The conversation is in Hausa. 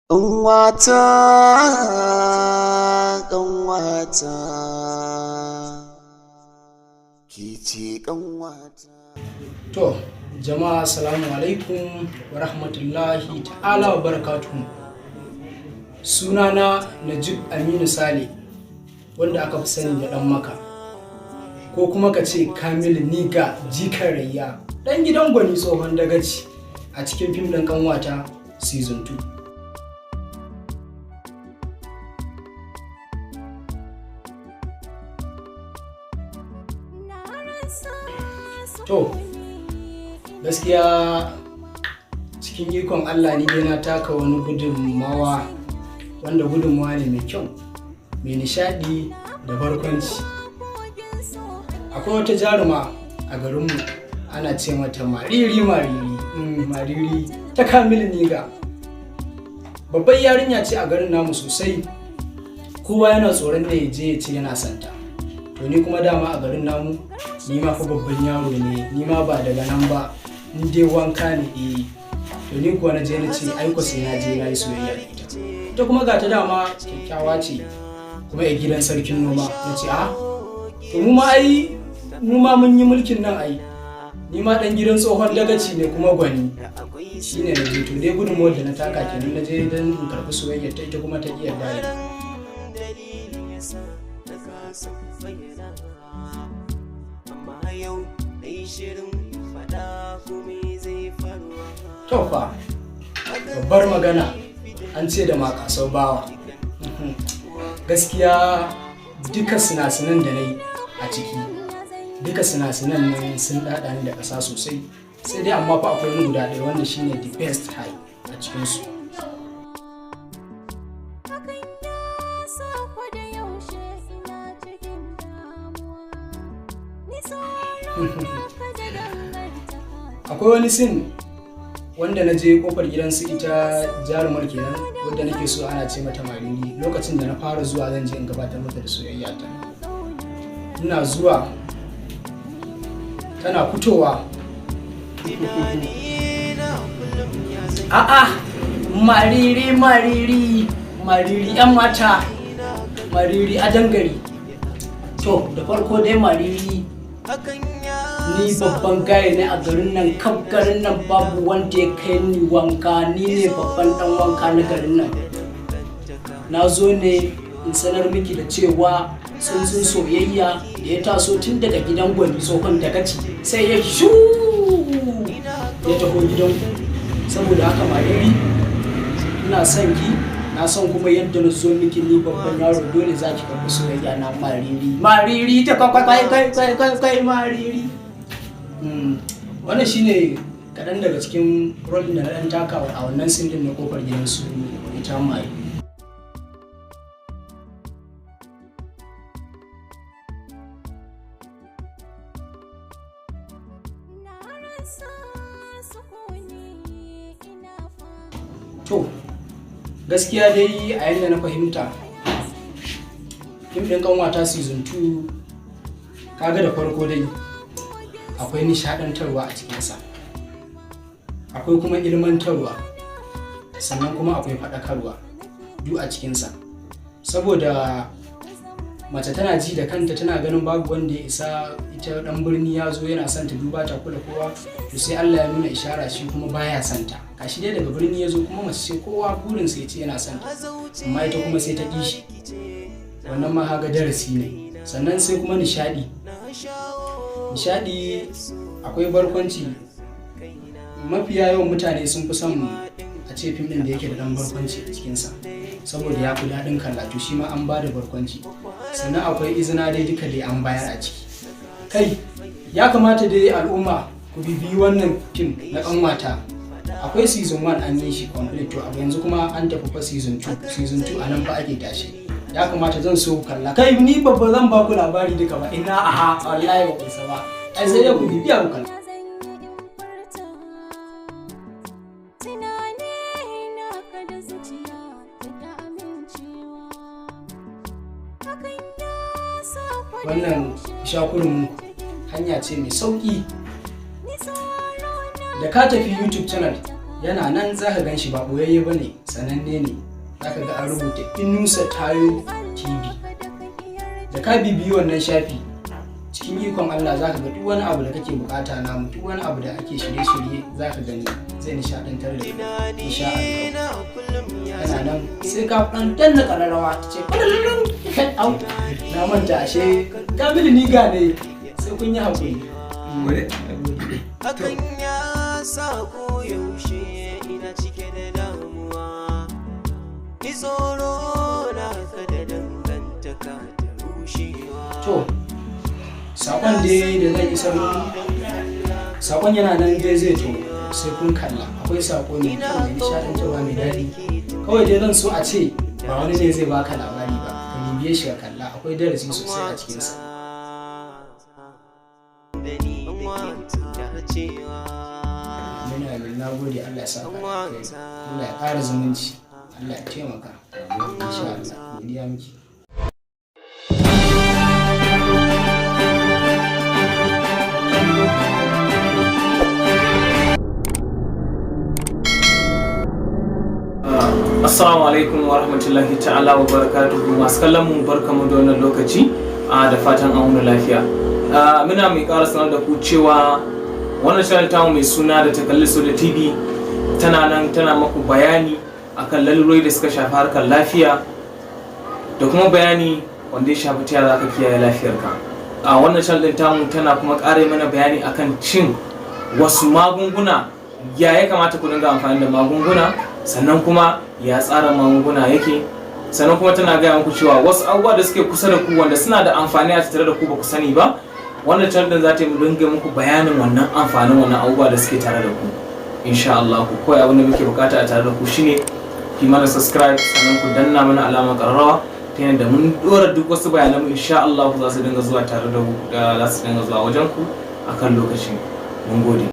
Ƙanwata, ƙanwata, ki ce ƙanwata. To, jama'a assalamu alaikum wa rahmatullahi ta'ala wa barakatuhu. Sunana Najib Aminu Sale, wanda aka fi sani da ɗan Maka, ko kuma ka ce Kamilu Niga Jikan Rayya, ɗan gidan Gwani Tsohon Dagaci a cikin fim ɗin Ƙanwata Season 2. To, gaskiya cikin ikon Allah ni dai na taka wani gudunmawa wanda gudunmawa ne mai kyau, mai nishadi da barkwanci. Akwai wata jaruma a garinmu ana ce mata Mariri ta Kamilu Niga. Babbar yarinya ce a garin namu sosai, kowa yana tsoron da ya je ya ce yana santa. To ni kuma dama a garin namu ni ma fa babban yaro ne, ni ma ba daga nan ba, in dai wanka ne to ni kuwa na je na ce aiko sai na je na yi soyayya da ita kuma ga ta dama kyakkyawa ce kuma a gidan sarkin noma. Na ce to mu ma mun yi mulkin nan ni ma dan gidan tsohon dagaci ne kuma gwani shine na je. To dai gudunmuwar da na taka kenan, na je don in karɓi soyayya ta ita kuma ta iya dare. To fa, babbar magana an ce da makasau bawa. Gaskiya duka sinasinan da na yi a ciki, duka sinasinan nan sun ɗaɗa ni da ƙasa sosai, sai dai amma fa akwai wani guda ɗaya wanda shine the best high a cikinsu. Akwai wani sin wanda na je kofar gidansu ita jarumar kenan wadda nake so ana ce mata Mariri. Lokacin da na fara zuwa zan je in gabatar mata da soyayya ta, ina zuwa tana fitowa Mariri yan mata, Mariri a dangare. To da farko dai Mariri, ni babban gaya ne a garin nan, kaf garin nan babu wanda ya kai ni wanka, ni ne babban dan wanka na garin nan. Na zo ne in sanar miki da cewa tsuntsun soyayya da ya taso tun daga gidan Gwani Tsohon Dagaci sai ya shu ya taho gidanku. Saboda haka Mariri, ina son ki, na son kuma yadda na so miki ni babban yaro, dole za ki karɓi soyayya na Mariri ta kai Mariri. Wannan shine kaɗan daga cikin role da na ɗan taka a wannan sindin na kofar gidansu ita mai. To, gaskiya dai a yadda na fahimta fim ɗin Ƙanwata Season 2, kaga da farko dai akwai nishaɗantarwa a cikinsa, akwai kuma ilmantarwa, sannan kuma akwai faɗakarwa duk a cikinsa. Saboda mace tana ji da kanta, tana ganin babu wanda ya isa, ita ɗan birni ya zo yana son ta duba ta kula kowa, to sai Allah ya nuna ishara shi kuma baya son ta. Kashi dai daga birni ya zo kuma mace ce kowa burinsa ya ce yana son ta, amma ita kuma sai ta ƙi shi. Wannan ma haga darasi ne. Sannan sai kuma nishaɗi, akwai barkwanci. Mafiya yawan mutane sun fi son a ce fim ɗin da yake da ɗan barkwanci a cikinsa, saboda ya fi daɗin kallatu, shi ma an ba da barkwanci. Sannan akwai izina dai, duka dai an bayar a ciki. Kai, ya kamata dai al'umma ku bibiyi wannan fim na Ƙanwata. Akwai Season 1 an yi shi complete, to abu yanzu kuma an tafi fa Season 2. Season 2 a nan fa ake tashi. Ya kamata zan so kalla. Kai ni babba zan ba ku labari duka ba, ina wallahi ba ku isa ba. Ai sai dai ku bibiya ku kalla. Wannan shakurin hanya ce mai sauƙi. Da ka tafi YouTube channel yana nan za ka gan shi, ba ɓoyayye ba ne. sananne ne, zaka ga an rubuta Inusa Tayo TV. Da ka bibiyi wannan shafi, cikin ikon Allah zaka ga duk wani abu da kake bukata namu, duk wani abu da ake shirye-shirye zaka gani, zai nishadantar da kai insha Allah. Yana nan sai ka dan danna kararrawa ta ce kai au na manta ashe Kamilu Niga ne, sai kun yi hakuri. Hakan ya sa ko yaushe ina cike da damuwa, ni tsoro na ka da dangantaka da rushewa. To, sakon dai da zai isar muku, sakon yana nan dai zai to sai kun kalla. Akwai sako mai kyau da nishadantarwa mai daɗi. Kawai dai zan so a ce ba wani ne zai baka labari ba, ka bibiye shi ka kalla, akwai darasi sosai a cikinsa. Na gode, Allah ya sa ka kai, Allah ya ƙara zumunci, Allah ya taimaka. Insha Allah, godiya miki. Assalamu alaikum wa rahmatullahi ta'ala wa barakatuhu. Masu kallon mu barkamu da wannan lokaci da fatan an wuni lafiya. Muna mai ƙara sanar da ku cewa wannan channel tamu mai suna da Takalliso da TV tana nan tana maku bayani akan lalurori da suka shafi harkar lafiya da kuma bayani wanda ya shafi ta yadda ka kiyaye lafiyarka. Wannan channel tamu tana kuma ƙara mana bayani akan cin wasu magunguna, ya kamata ku dinga amfani da magunguna, sannan kuma ya tsara magunguna yake, sannan kuma tana gaya muku cewa wasu abubuwa da suke kusa da ku wanda suna da amfani a tattare da ku ba ku sani ba. Wannan channel din za ta yi dinga muku bayanin wannan amfanin wannan abubuwa da suke tare da ku insha Allah. Ku koyi abin da muke bukata a tare da ku shine ki mana subscribe, sannan ku danna mana alamar karrawa ta yadda mun dora duk wasu bayanan mu insha Allah za su dinga zuwa tare da ku, za su dinga zuwa wajen ku akan lokaci. Mun gode.